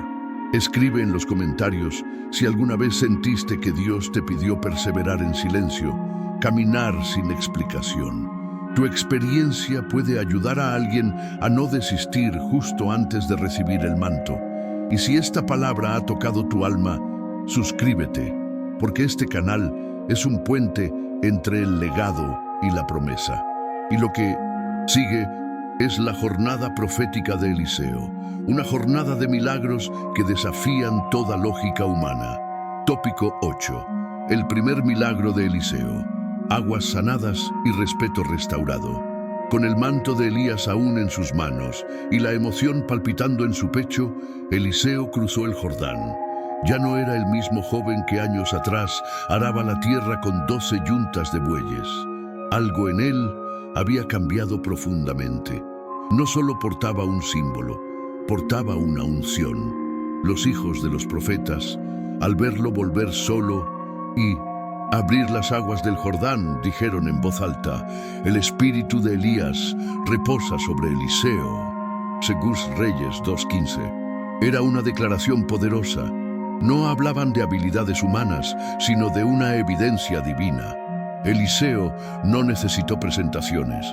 Escribe en los comentarios si alguna vez sentiste que Dios te pidió perseverar en silencio, caminar sin explicación. Tu experiencia puede ayudar a alguien a no desistir justo antes de recibir el manto. Y si esta palabra ha tocado tu alma, suscríbete, porque este canal es un puente entre el legado y la promesa. Y lo que sigue es la jornada profética de Eliseo, una jornada de milagros que desafían toda lógica humana. Tópico 8. El primer milagro de Eliseo: aguas sanadas y respeto restaurado. Con el manto de Elías aún en sus manos y la emoción palpitando en su pecho, Eliseo cruzó el Jordán. Ya no era el mismo joven que años atrás araba la tierra con 12 yuntas de bueyes. Algo en él había cambiado profundamente. No solo portaba un símbolo, portaba una unción. Los hijos de los profetas, al verlo volver solo y abrir las aguas del Jordán, dijeron en voz alta: el espíritu de Elías reposa sobre Eliseo. Según Reyes 2:15. Era una declaración poderosa. No hablaban de habilidades humanas, sino de una evidencia divina. Eliseo no necesitó presentaciones.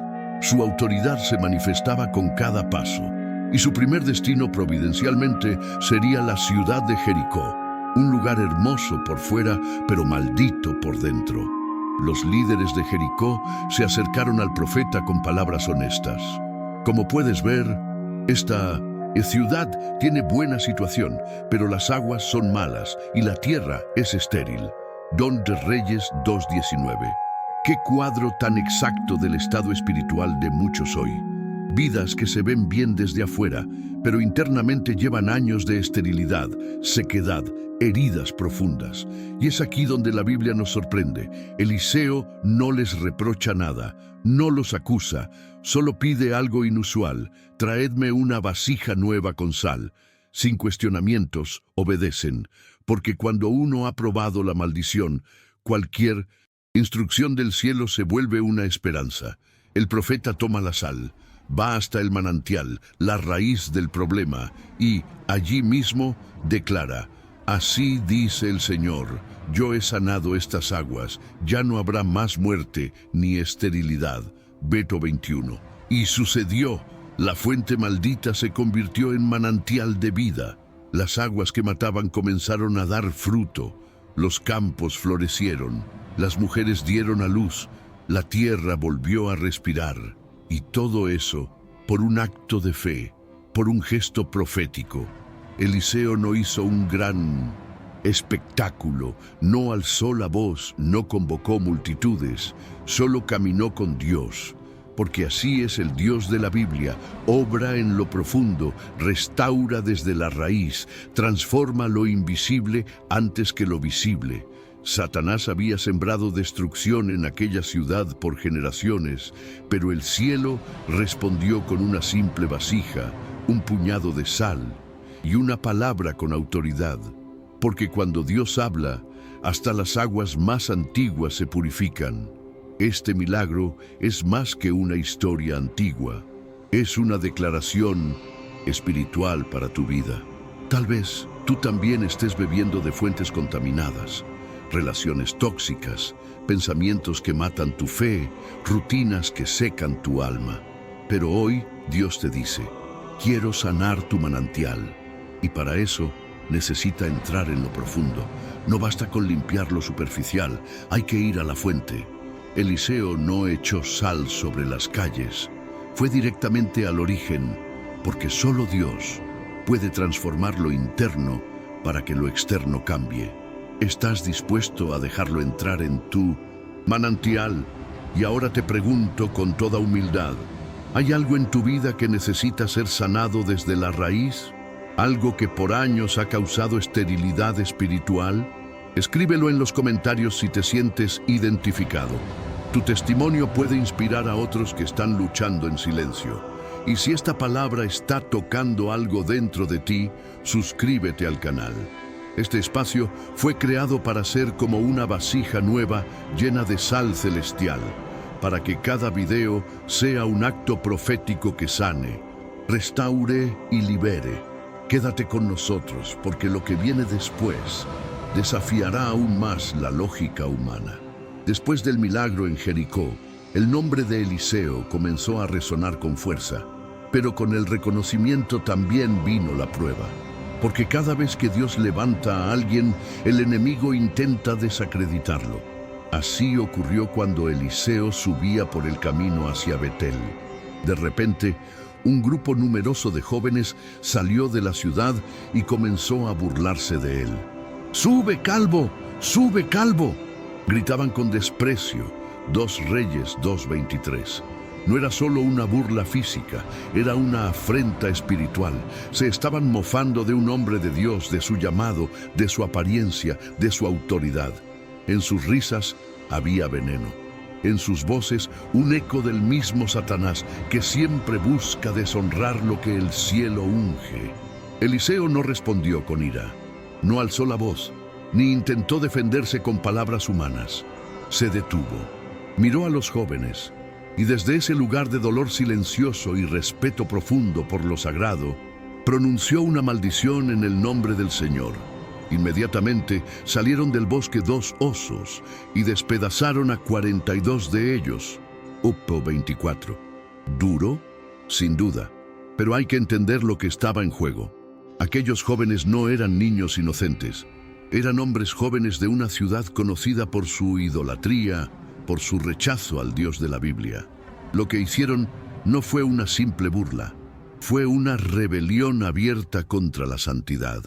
Su autoridad se manifestaba con cada paso, y su primer destino providencialmente sería la ciudad de Jericó, un lugar hermoso por fuera, pero maldito por dentro. Los líderes de Jericó se acercaron al profeta con palabras honestas. Como puedes ver, esta ciudad tiene buena situación, pero las aguas son malas y la tierra es estéril. Don de Reyes 2:19. ¡Qué cuadro tan exacto del estado espiritual de muchos hoy! Vidas que se ven bien desde afuera, pero internamente llevan años de esterilidad, sequedad, heridas profundas. Y es aquí donde la Biblia nos sorprende. Eliseo no les reprocha nada, no los acusa, solo pide algo inusual: traedme una vasija nueva con sal. Sin cuestionamientos, obedecen, porque cuando uno ha probado la maldición, cualquier instrucción del cielo se vuelve una esperanza. El profeta toma la sal, va hasta el manantial, la raíz del problema, y allí mismo declara: así dice el Señor, yo he sanado estas aguas, ya no habrá más muerte ni esterilidad. Beto 21. Y sucedió, la fuente maldita se convirtió en manantial de vida. Las aguas que mataban comenzaron a dar fruto, los campos florecieron, las mujeres dieron a luz, la tierra volvió a respirar. Y todo eso por un acto de fe, por un gesto profético. Eliseo no hizo un gran espectáculo, no alzó la voz, no convocó multitudes, solo caminó con Dios. Porque así es el Dios de la Biblia: obra en lo profundo, restaura desde la raíz, transforma lo invisible antes que lo visible. Satanás había sembrado destrucción en aquella ciudad por generaciones, pero el cielo respondió con una simple vasija, un puñado de sal y una palabra con autoridad. Porque cuando Dios habla, hasta las aguas más antiguas se purifican. Este milagro es más que una historia antigua. Es una declaración espiritual para tu vida. Tal vez tú también estés bebiendo de fuentes contaminadas, relaciones tóxicas, pensamientos que matan tu fe, rutinas que secan tu alma. Pero hoy Dios te dice, quiero sanar tu manantial. Y para eso necesita entrar en lo profundo. No basta con limpiar lo superficial, hay que ir a la fuente. Eliseo no echó sal sobre las calles, fue directamente al origen, porque solo Dios puede transformar lo interno para que lo externo cambie. ¿Estás dispuesto a dejarlo entrar en tu manantial? Y ahora te pregunto con toda humildad, ¿hay algo en tu vida que necesita ser sanado desde la raíz? ¿Algo que por años ha causado esterilidad espiritual? Escríbelo en los comentarios si te sientes identificado. Tu testimonio puede inspirar a otros que están luchando en silencio. Y si esta palabra está tocando algo dentro de ti, suscríbete al canal. Este espacio fue creado para ser como una vasija nueva llena de sal celestial, para que cada video sea un acto profético que sane, restaure y libere. Quédate con nosotros, porque lo que viene después desafiará aún más la lógica humana. Después del milagro en Jericó, el nombre de Eliseo comenzó a resonar con fuerza, pero con el reconocimiento también vino la prueba. Porque cada vez que Dios levanta a alguien, el enemigo intenta desacreditarlo. Así ocurrió cuando Eliseo subía por el camino hacia Betel. De repente, un grupo numeroso de jóvenes salió de la ciudad y comenzó a burlarse de él. ¡Sube, calvo! ¡Sube, calvo!, gritaban con desprecio. 2 Reyes 2:23. No era solo una burla física, era una afrenta espiritual. Se estaban mofando de un hombre de Dios, de su llamado, de su apariencia, de su autoridad. En sus risas había veneno. En sus voces un eco del mismo Satanás que siempre busca deshonrar lo que el cielo unge. Eliseo no respondió con ira, no alzó la voz, ni intentó defenderse con palabras humanas. Se detuvo, miró a los jóvenes, y desde ese lugar de dolor silencioso y respeto profundo por lo sagrado, pronunció una maldición en el nombre del Señor. Inmediatamente salieron del bosque 2 osos y despedazaron a 42 de ellos. Oppo 24. Duro, sin duda, pero hay que entender lo que estaba en juego. Aquellos jóvenes no eran niños inocentes, eran hombres jóvenes de una ciudad conocida por su idolatría, por su rechazo al Dios de la Biblia. Lo que hicieron no fue una simple burla, fue una rebelión abierta contra la santidad.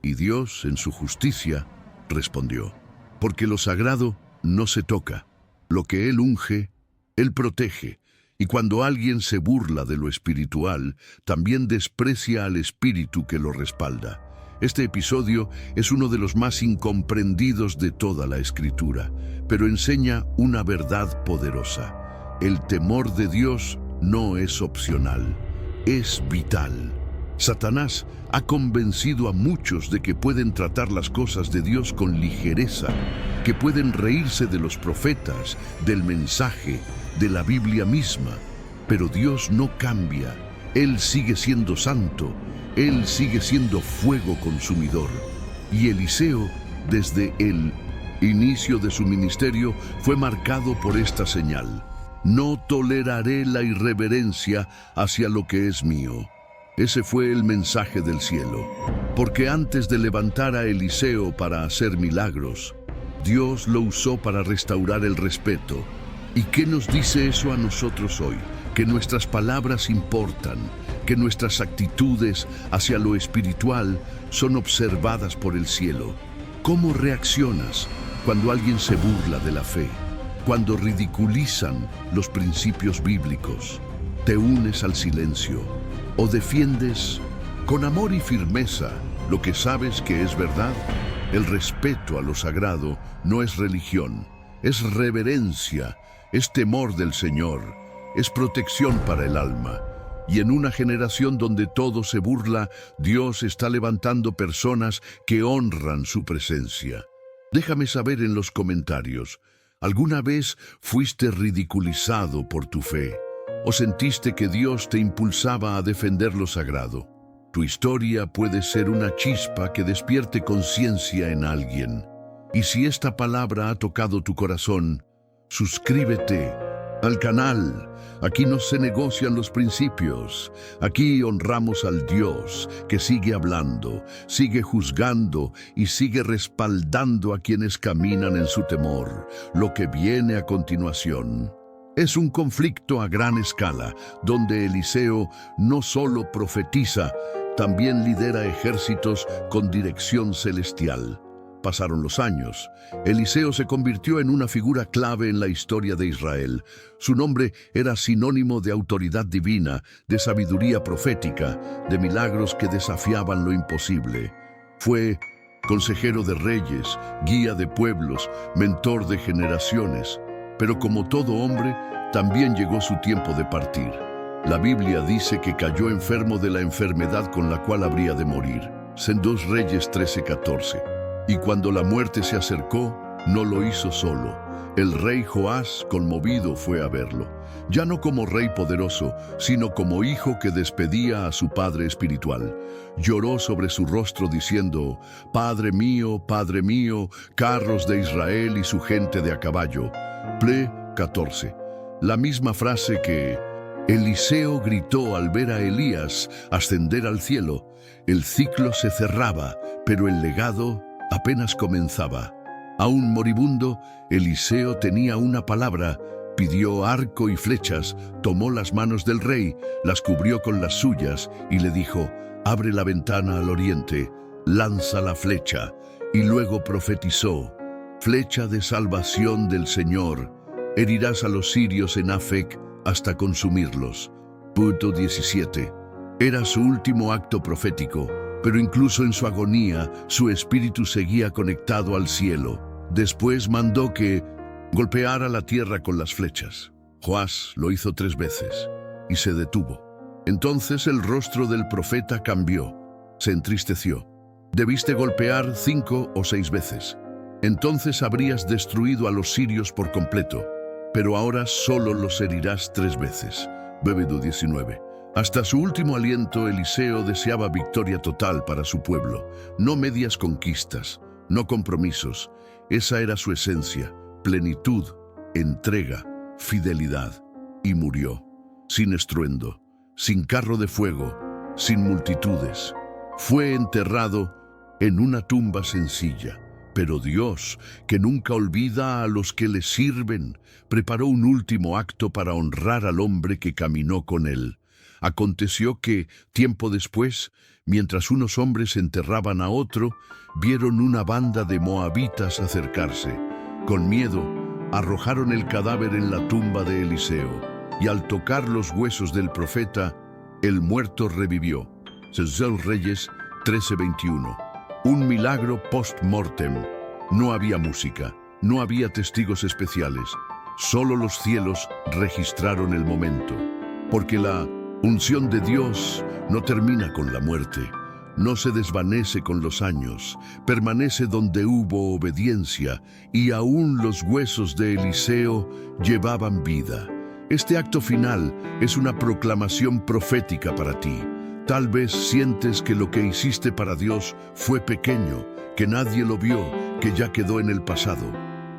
Y Dios, en su justicia, respondió, porque lo sagrado no se toca, lo que Él unge, Él protege, y cuando alguien se burla de lo espiritual, también desprecia al espíritu que lo respalda. Este episodio es uno de los más incomprendidos de toda la Escritura, pero enseña una verdad poderosa. El temor de Dios no es opcional, es vital. Satanás ha convencido a muchos de que pueden tratar las cosas de Dios con ligereza, que pueden reírse de los profetas, del mensaje, de la Biblia misma. Pero Dios no cambia, Él sigue siendo santo, Él sigue siendo fuego consumidor. Y Eliseo, desde el inicio de su ministerio, fue marcado por esta señal: no toleraré la irreverencia hacia lo que es mío. Ese fue el mensaje del cielo, porque antes de levantar a Eliseo para hacer milagros, Dios lo usó para restaurar el respeto. ¿Y qué nos dice eso a nosotros hoy? Que nuestras palabras importan, que nuestras actitudes hacia lo espiritual son observadas por el cielo. ¿Cómo reaccionas cuando alguien se burla de la fe? Cuando ridiculizan los principios bíblicos, ¿te unes al silencio o defiendes con amor y firmeza lo que sabes que es verdad? El respeto a lo sagrado no es religión, es reverencia, es temor del Señor, es protección para el alma. Y en una generación donde todo se burla, Dios está levantando personas que honran su presencia. Déjame saber en los comentarios, ¿Alguna vez fuiste ridiculizado por tu fe? ¿O sentiste que Dios te impulsaba a defender lo sagrado? Tu historia puede ser una chispa que despierte conciencia en alguien. Y si esta palabra ha tocado tu corazón, suscríbete al canal. Aquí no se negocian los principios. Aquí honramos al Dios que sigue hablando, sigue juzgando y sigue respaldando a quienes caminan en su temor. Lo que viene a continuación es un conflicto a gran escala, donde Eliseo no solo profetiza, también lidera ejércitos con dirección celestial. Pasaron los años. Eliseo se convirtió en una figura clave en la historia de Israel. Su nombre era sinónimo de autoridad divina, de sabiduría profética, de milagros que desafiaban lo imposible. Fue consejero de reyes, guía de pueblos, mentor de generaciones. Pero como todo hombre, también llegó su tiempo de partir. La Biblia dice que cayó enfermo de la enfermedad con la cual habría de morir. En 2 Reyes 13:14. Y cuando la muerte se acercó, no lo hizo solo. El rey Joás, conmovido, fue a verlo, ya no como rey poderoso, sino como hijo que despedía a su padre espiritual. Lloró sobre su rostro diciendo: Padre mío, carros de Israel y su gente de a caballo. Ple 14. La misma frase que Eliseo gritó al ver a Elías ascender al cielo. El ciclo se cerraba, pero el legado apenas comenzaba. Aún moribundo, Eliseo tenía una palabra, pidió arco y flechas, tomó las manos del rey, las cubrió con las suyas y le dijo: abre la ventana al oriente, lanza la flecha. Y luego profetizó: flecha de salvación del Señor, herirás a los sirios en Afec hasta consumirlos. Punto 17. Era su último acto profético. Pero incluso en su agonía, su espíritu seguía conectado al cielo. Después mandó que golpeara la tierra con las flechas. Joás lo hizo 3 veces y se detuvo. Entonces el rostro del profeta cambió, se entristeció. Debiste golpear 5 o 6 veces. Entonces habrías destruido a los sirios por completo. Pero ahora solo los herirás 3 veces. Éxodo 19. Hasta su último aliento, Eliseo deseaba victoria total para su pueblo, no medias conquistas, no compromisos. Esa era su esencia: plenitud, entrega, fidelidad. Y murió, sin estruendo, sin carro de fuego, sin multitudes. Fue enterrado en una tumba sencilla. Pero Dios, que nunca olvida a los que le sirven, preparó un último acto para honrar al hombre que caminó con él. Aconteció que, tiempo después, mientras unos hombres enterraban a otro, vieron una banda de moabitas acercarse. Con miedo, arrojaron el cadáver en la tumba de Eliseo, y al tocar los huesos del profeta, el muerto revivió. 2 Reyes 13:21. Un milagro post-mortem. No había música, no había testigos especiales. Solo los cielos registraron el momento. Porque la unción de Dios no termina con la muerte, no se desvanece con los años, permanece donde hubo obediencia, y aún los huesos de Eliseo llevaban vida. Este acto final es una proclamación profética para ti. Tal vez sientes que lo que hiciste para Dios fue pequeño, que nadie lo vio, que ya quedó en el pasado.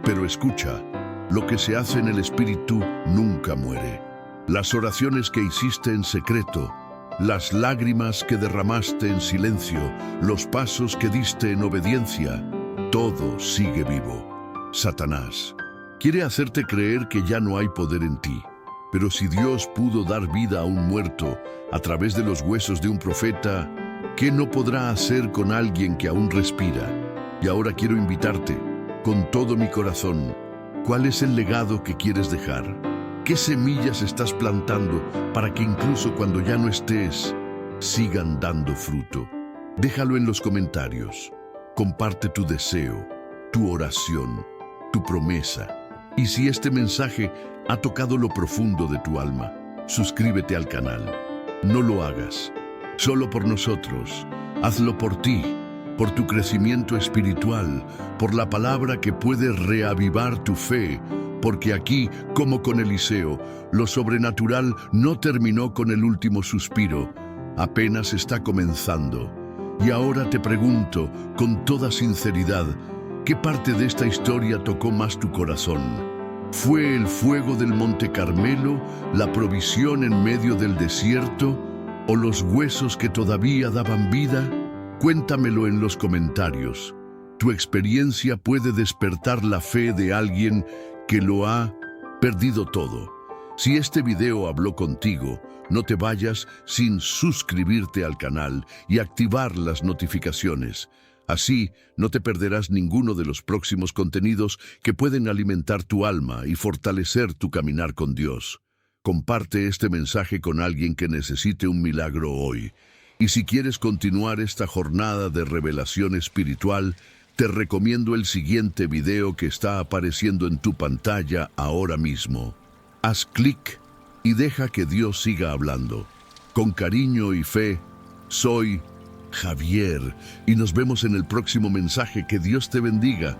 Pero escucha, lo que se hace en el Espíritu nunca muere. Las oraciones que hiciste en secreto, las lágrimas que derramaste en silencio, los pasos que diste en obediencia, todo sigue vivo. Satanás quiere hacerte creer que ya no hay poder en ti. Pero si Dios pudo dar vida a un muerto a través de los huesos de un profeta, ¿qué no podrá hacer con alguien que aún respira? Y ahora quiero invitarte, con todo mi corazón, ¿cuál es el legado que quieres dejar? ¿Qué semillas estás plantando para que incluso cuando ya no estés, sigan dando fruto? Déjalo en los comentarios. Comparte tu deseo, tu oración, tu promesa. Y si este mensaje ha tocado lo profundo de tu alma, suscríbete al canal. No lo hagas solo por nosotros, hazlo por ti, por tu crecimiento espiritual, por la palabra que puede reavivar tu fe, porque aquí, como con Eliseo, lo sobrenatural no terminó con el último suspiro, apenas está comenzando. Y ahora te pregunto, con toda sinceridad, ¿qué parte de esta historia tocó más tu corazón? ¿Fue el fuego del Monte Carmelo, la provisión en medio del desierto, o los huesos que todavía daban vida? Cuéntamelo en los comentarios. Tu experiencia puede despertar la fe de alguien que lo ha perdido todo. Si este video habló contigo, no te vayas sin suscribirte al canal y activar las notificaciones. Así no te perderás ninguno de los próximos contenidos que pueden alimentar tu alma y fortalecer tu caminar con Dios. Comparte este mensaje con alguien que necesite un milagro hoy. Y si quieres continuar esta jornada de revelación espiritual, te recomiendo el siguiente video que está apareciendo en tu pantalla ahora mismo. Haz clic y deja que Dios siga hablando. Con cariño y fe, soy Javier y nos vemos en el próximo mensaje. Que Dios te bendiga.